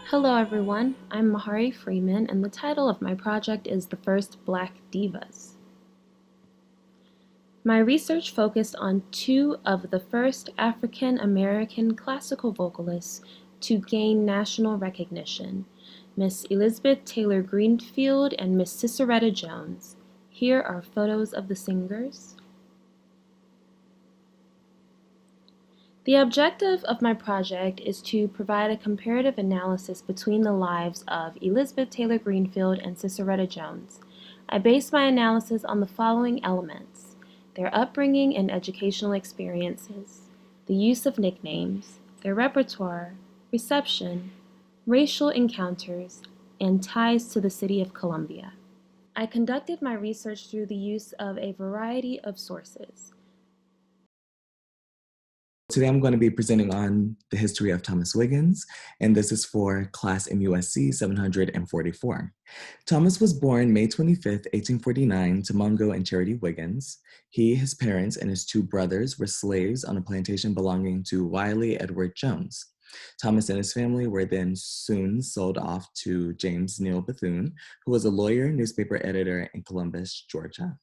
Hello everyone, I'm Mahari Freeman, and the title of my project is The First Black Divas. My research focused on two of the first African American classical vocalists to gain national recognition, Miss Elizabeth Taylor Greenfield and Miss Ciceretta Jones. Here are photos of the singers. The objective of my project is to provide a comparative analysis between the lives of Elizabeth Taylor Greenfield and Ciceretta Jones. I based my analysis on the following elements: their upbringing and educational experiences, the use of nicknames, their repertoire, reception, racial encounters, and ties to the city of Columbia. I conducted my research through the use of a variety of sources. Today I'm going to be presenting on the history of Thomas Wiggins, and this is for class MUSC 744. Thomas was born May 25th, 1849 to Mungo and Charity Wiggins. He, his parents, and his two brothers were slaves on a plantation belonging to Wiley Edward Jones. Thomas and his family were then soon sold off to James Neal Bethune, who was a lawyer, newspaper editor in Columbus, Georgia.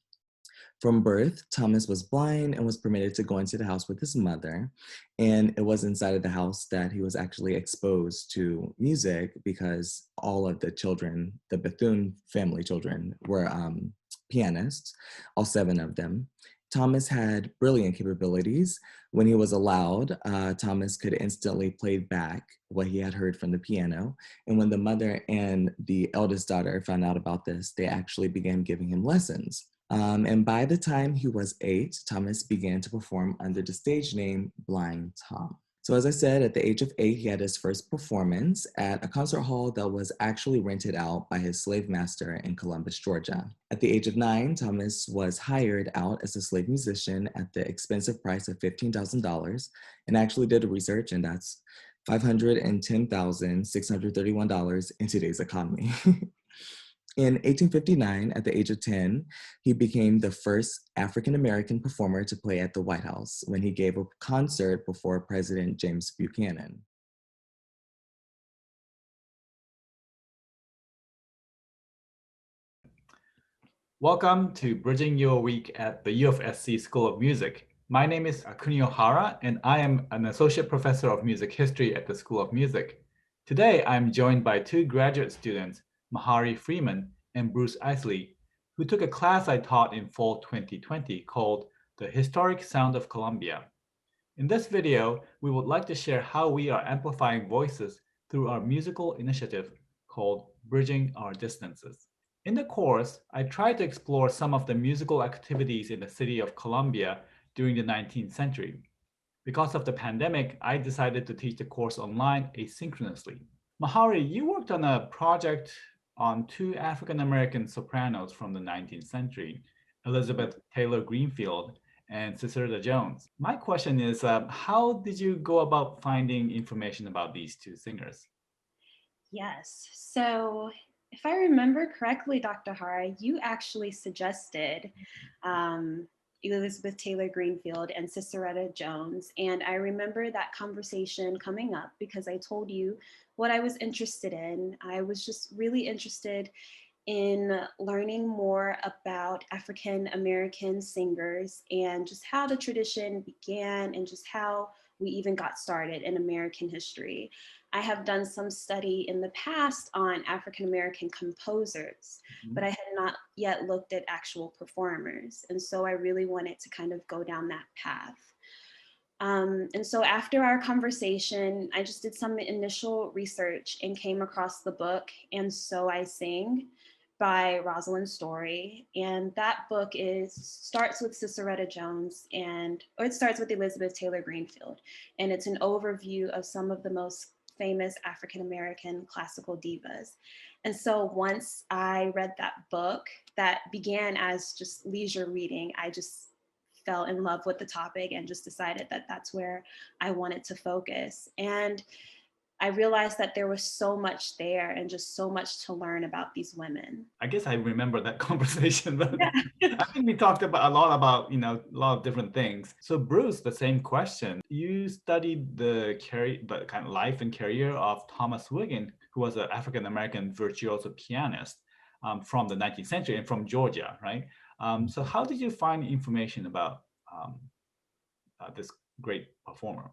From birth, Thomas was blind and was permitted to go into the house with his mother. And it was inside of the house that he was actually exposed to music because all of the children, the Bethune family children, were pianists, all 7 of them. Thomas had brilliant capabilities. When he was allowed, Thomas could instantly play back what he had heard from the piano. And when the mother and the eldest daughter found out about this, they actually began giving him lessons. And by the time he was 8, Thomas began to perform under the stage name Blind Tom. So as I said, at the age of 8, he had his first performance at a concert hall that was actually rented out by his slave master in Columbus, Georgia. At the age of 9, Thomas was hired out as a slave musician at the expensive price of $15,000, and I actually did a research, and that's $510,631 in today's economy. In 1859, at the age of 10, he became the first African-American performer to play at the White House when he gave a concert before President James Buchanan. Welcome to Bridging Your Week at the U of SC School of Music. My name is Akunio Hara, and I am an Associate Professor of Music History at the School of Music. Today, I'm joined by 2 graduate students, Mahari Freeman and Bruce Isley, who took a class I taught in fall 2020 called The Historic Sound of Columbia. In this video, we would like to share how we are amplifying voices through our musical initiative called Bridging Our Distances. In the course, I tried to explore some of the musical activities in the city of Columbia during the 19th century. Because of the pandemic, I decided to teach the course online asynchronously. Mahari, you worked on a project on 2 African-American sopranos from the 19th century, Elizabeth Taylor Greenfield and Ciceretta Jones. My question is, how did you go about finding information about these 2 singers? Yes, so if I remember correctly, Dr. Hara, you actually suggested Elizabeth Taylor Greenfield and Ciceretta Jones. And I remember that conversation coming up because I told you what I was interested in. I was just really interested in learning more about African American singers and just how the tradition began and just how we even got started in American history. I have done some study in the past on African American composers, but I had not yet looked at actual performers. And so I really wanted to kind of go down that path. And so after our conversation, I just did some initial research and came across the book And So I Sing by Rosalind Story. And that book starts with Ciceretta Jones or it starts with Elizabeth Taylor Greenfield. And it's an overview of some of the most famous African-American classical divas. And so once I read that book that began as just leisure reading, I just fell in love with the topic and just decided that that's where I wanted to focus. And I realized that there was so much there and just so much to learn about these women. I guess I remember that conversation, but Yeah. I think we talked about a lot about, a lot of different things. So Bruce, the same question. You studied the kind of life and career of Thomas Wiggin, who was an African-American virtuoso pianist from the 19th century and from Georgia, right? So how did you find information about this great performer?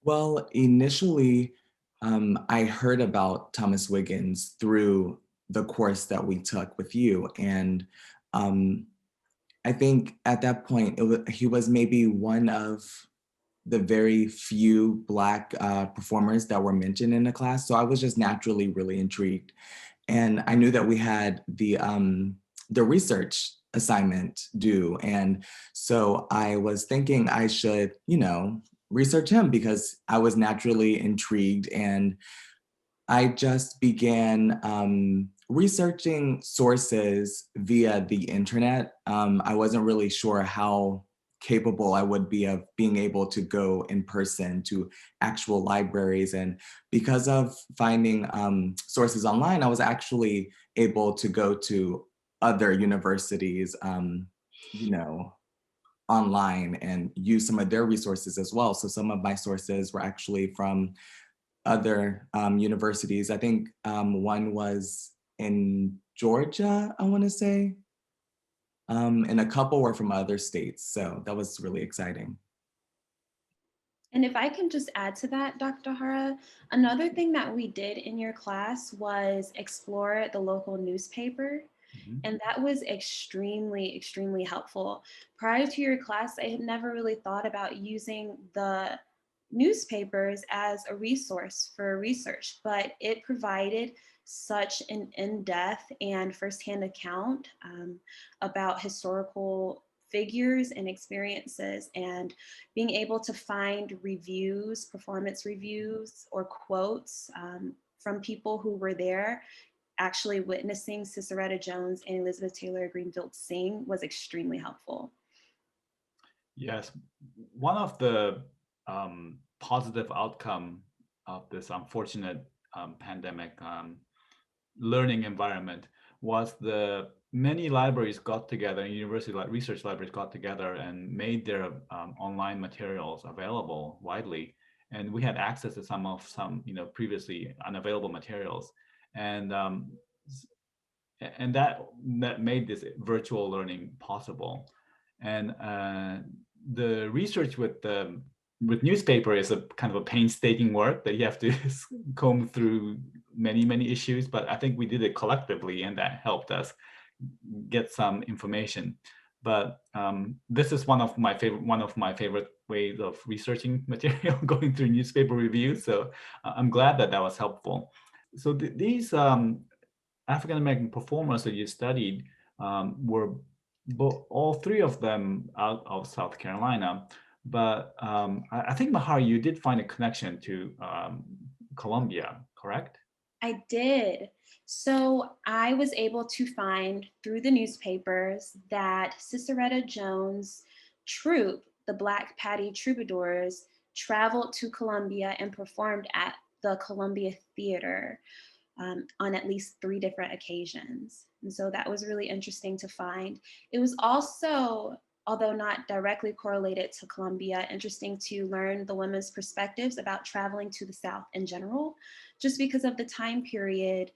Well, initially, I heard about Thomas Wiggins through the course that we took with you. And I think at that point, he was maybe one of the very few Black performers that were mentioned in the class. So I was just naturally really intrigued. And I knew that we had the research assignment due. And so I was thinking I should, research him because I was naturally intrigued. And I just began researching sources via the internet. I wasn't really sure how capable I would be of being able to go in person to actual libraries. And because of finding sources online, I was actually able to go to other universities, online and use some of their resources as well. So some of my sources were actually from other universities. I think one was in Georgia, I want to say, and a couple were from other states. So that was really exciting. And if I can just add to that, Dr. Hara, another thing that we did in your class was explore the local newspaper. And that was extremely, extremely helpful. Prior to your class, I had never really thought about using the newspapers as a resource for research, but it provided such an in-depth and firsthand account about historical figures and experiences, and being able to find reviews, performance reviews, or quotes from people who were there actually witnessing Ciceretta Jones and Elizabeth Taylor Greenfield sing was extremely helpful. Yes, one of the positive outcome of this unfortunate pandemic learning environment was the many libraries got together, university research libraries got together and made their online materials available widely, and we had access to some previously unavailable materials, and that made this virtual learning possible. And the research with newspaper is a kind of a painstaking work that you have to comb through many issues, but I think we did it collectively, and that helped us get some information. But this is one of my favorite ways of researching material, going through newspaper reviews. So I'm glad that was helpful. So these African-American performers that you studied were all three of them out of South Carolina. But I think, Mahari, you did find a connection to Columbia, correct? I did. So I was able to find through the newspapers that Ciceretta Jones' troupe, the Black Patty Troubadours, traveled to Columbia and performed at the Columbia Theater on at least 3 different occasions. And so that was really interesting to find. It was also, although not directly correlated to Columbia, interesting to learn the women's perspectives about traveling to the South in general, just because of the time period.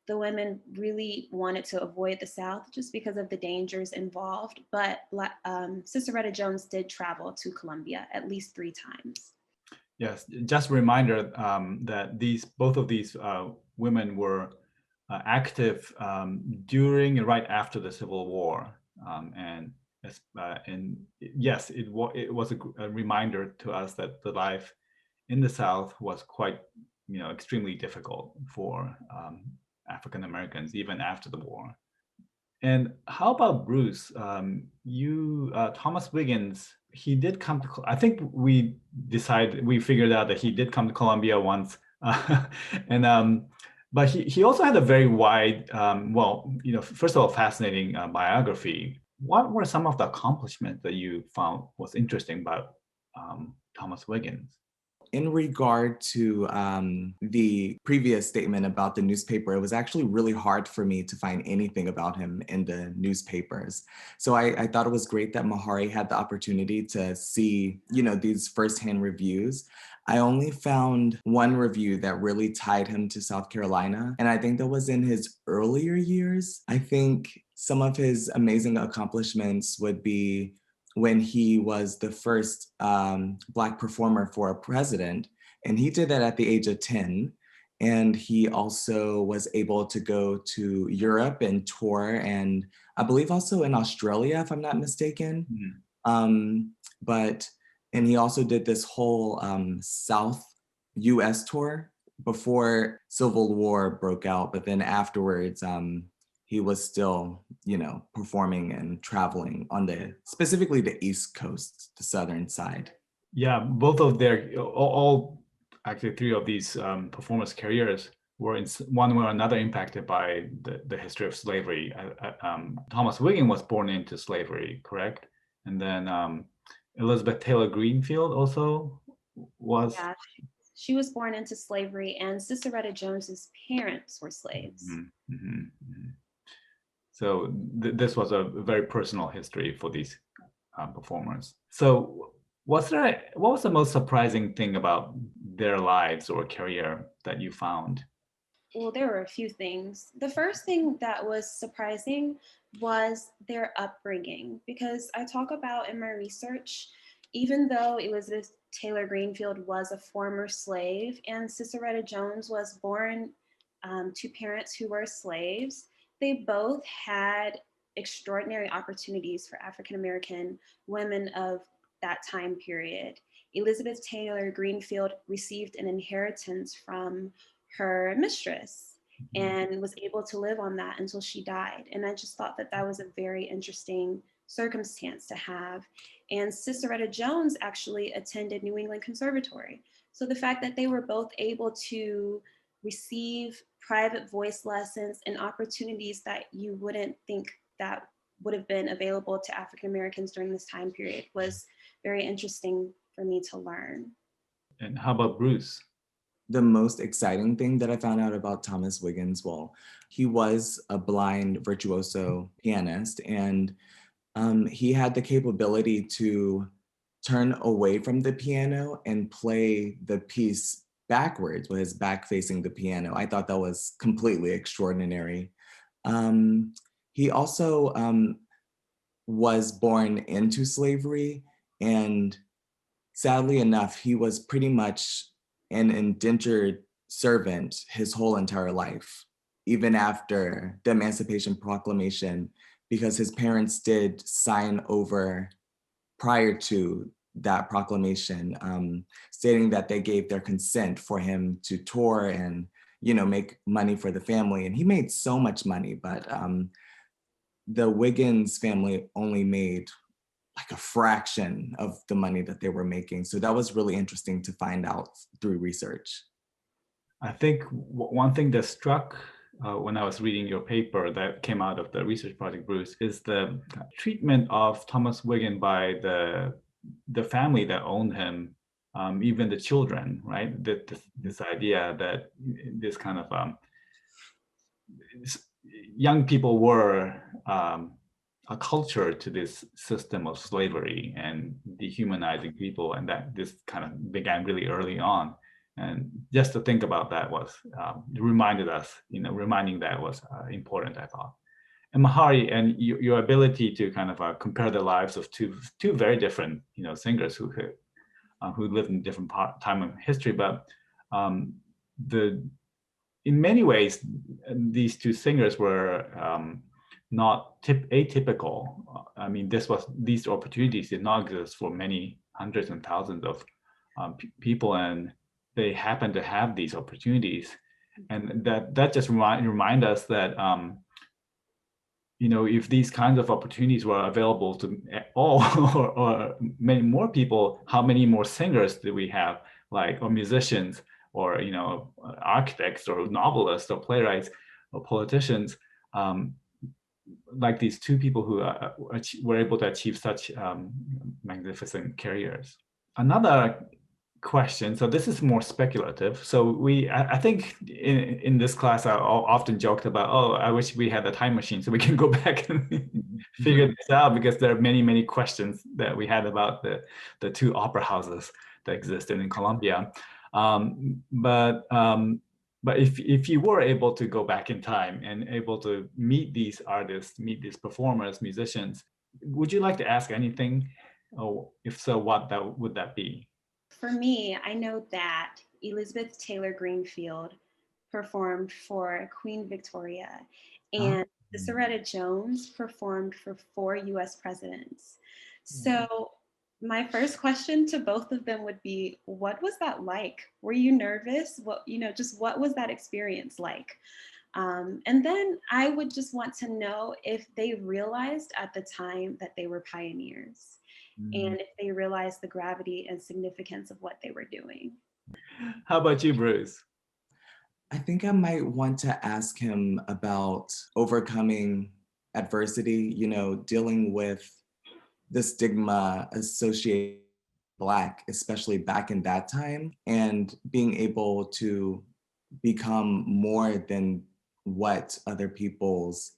The women really wanted to avoid the South just because of the dangers involved, but Ciceretta Jones did travel to Columbia at least 3 times. Yes, just a reminder that both of these women were active during and right after the Civil War, and yes, it was a reminder to us that the life in the South was quite, extremely difficult for African Americans even after the war. And how about Bruce? Thomas Wiggins, he did come to, I think we figured out that he did come to Columbia once. and But he also had a very wide, first of all, fascinating biography. What were some of the accomplishments that you found was interesting about Thomas Wiggins? In regard to the previous statement about the newspaper, it was actually really hard for me to find anything about him in the newspapers. So I thought it was great that Mahari had the opportunity to see, these firsthand reviews. I only found one review that really tied him to South Carolina, and I think that was in his earlier years. I think some of his amazing accomplishments would be when he was the first Black performer for a president. And he did that at the age of 10. And he also was able to go to Europe and tour, and I believe also in Australia, if I'm not mistaken. Mm-hmm. And he also did this whole South US tour before Civil War broke out. But then afterwards, he was still, performing and traveling on specifically the East Coast, the southern side. Yeah, both of all actually three of these performers' careers were in one way or another impacted by the history of slavery. Thomas Wiggins was born into slavery, correct? And then Elizabeth Taylor Greenfield also was. Yeah, she was born into slavery, and Ciceretta Jones's parents were slaves. Mm-hmm, mm-hmm, mm-hmm. So this was a very personal history for these performers. So what was the most surprising thing about their lives or career that you found? Well, there were a few things. The first thing that was surprising was their upbringing, because I talk about in my research, even though Elizabeth Taylor Greenfield was a former slave and Ciceretta Jones was born to parents who were slaves, they both had extraordinary opportunities for African American women of that time period. Elizabeth Taylor Greenfield received an inheritance from her mistress and was able to live on that until she died. And I just thought that that was a very interesting circumstance to have. And Ciceretta Jones actually attended New England Conservatory. So the fact that they were both able to receive private voice lessons and opportunities that you wouldn't think that would have been available to African Americans during this time period was very interesting for me to learn. And how about Bruce? The most exciting thing that I found out about Thomas Wiggins, well, he was a blind virtuoso pianist, and he had the capability to turn away from the piano and play the piece backwards with his back facing the piano. I thought that was completely extraordinary. He also was born into slavery, and sadly enough, he was pretty much an indentured servant his whole entire life, even after the Emancipation Proclamation, because his parents did sign over prior to that proclamation, stating that they gave their consent for him to tour and, make money for the family. And he made so much money, but the Wiggins family only made like a fraction of the money that they were making. So that was really interesting to find out through research. I think one thing that struck when I was reading your paper that came out of the research project, Bruce, is the treatment of Thomas Wiggins by the family that owned him, even the children, right? This idea that this kind of young people were a culture to this system of slavery and dehumanizing people, and that this kind of began really early on. And just to think about that was reminding that was important, I thought. And Mahari, and your ability to kind of compare the lives of two very different, singers who who lived in a different time of history. But in many ways, these two singers were not atypical. I mean, these opportunities did not exist for many hundreds and thousands of people, and they happen to have these opportunities, and that just remind us that if these kinds of opportunities were available to all or many more people, how many more singers do we have, or musicians, or architects, or novelists, or playwrights, or politicians, like these two people who were able to achieve such magnificent careers. Another question, so this is more speculative. So I think in this class I often joked about, I wish we had a time machine so we can go back and figure this out, because there are many questions that we had about the two opera houses that existed in Colombia. But if you were able to go back in time and able to meet these artists, meet these performers, musicians, would you like to ask anything? Or if so, what would that be? For me, I know that Elizabeth Taylor Greenfield performed for Queen Victoria, and Ciceretta Jones performed for 4 US presidents. So my first question to both of them would be, what was that like? Were you nervous? What was that experience like? And then I would just want to know if they realized at the time that they were pioneers, and if they realized the gravity and significance of what they were doing. How about you, Bruce? I think I might want to ask him about overcoming adversity, dealing with the stigma associated with Black, especially back in that time, and being able to become more than what other people's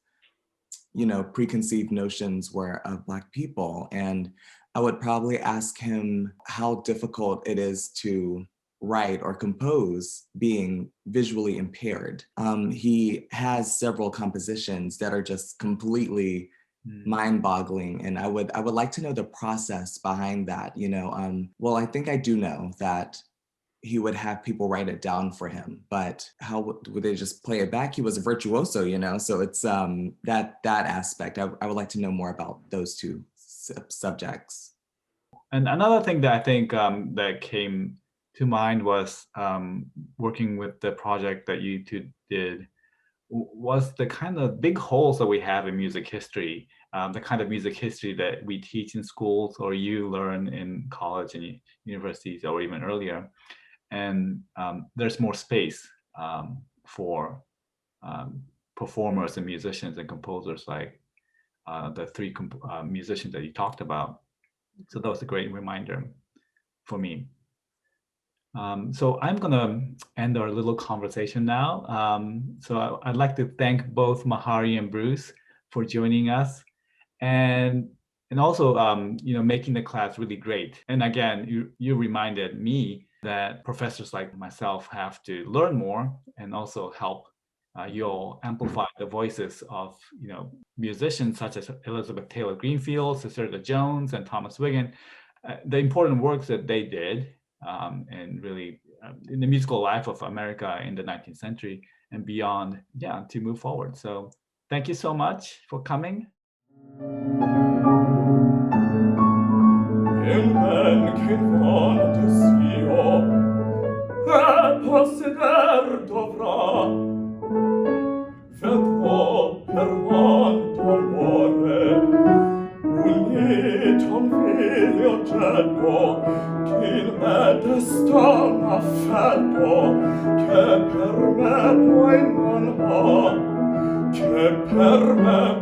preconceived notions were of Black people. And I would probably ask him how difficult it is to write or compose being visually impaired. He has several compositions that are just completely mind-boggling, and I would like to know the process behind that. Well, I think I do know that he would have people write it down for him, but how would they just play it back? He was a virtuoso, so it's that aspect. I would like to know more about those two subjects. And another thing that I think that came to mind was working with the project that you two did, was the kind of big holes that we have in music history, the kind of music history that we teach in schools or you learn in college and universities or even earlier. And there's more space for performers and musicians and composers like the three musicians that you talked about. So that was a great reminder for me. So I'm gonna end our little conversation now. So I'd like to thank both Mahari and Bruce for joining us, and also making the class really great. And again, you reminded me that professors like myself have to learn more and also help you'll amplify the voices of musicians such as Elizabeth Taylor Greenfield, Ciceretta Jones, and Thomas Wiggin, the important works that they did, and really in the musical life of America in the 19th century and beyond, to move forward. So thank you so much for coming. Che per me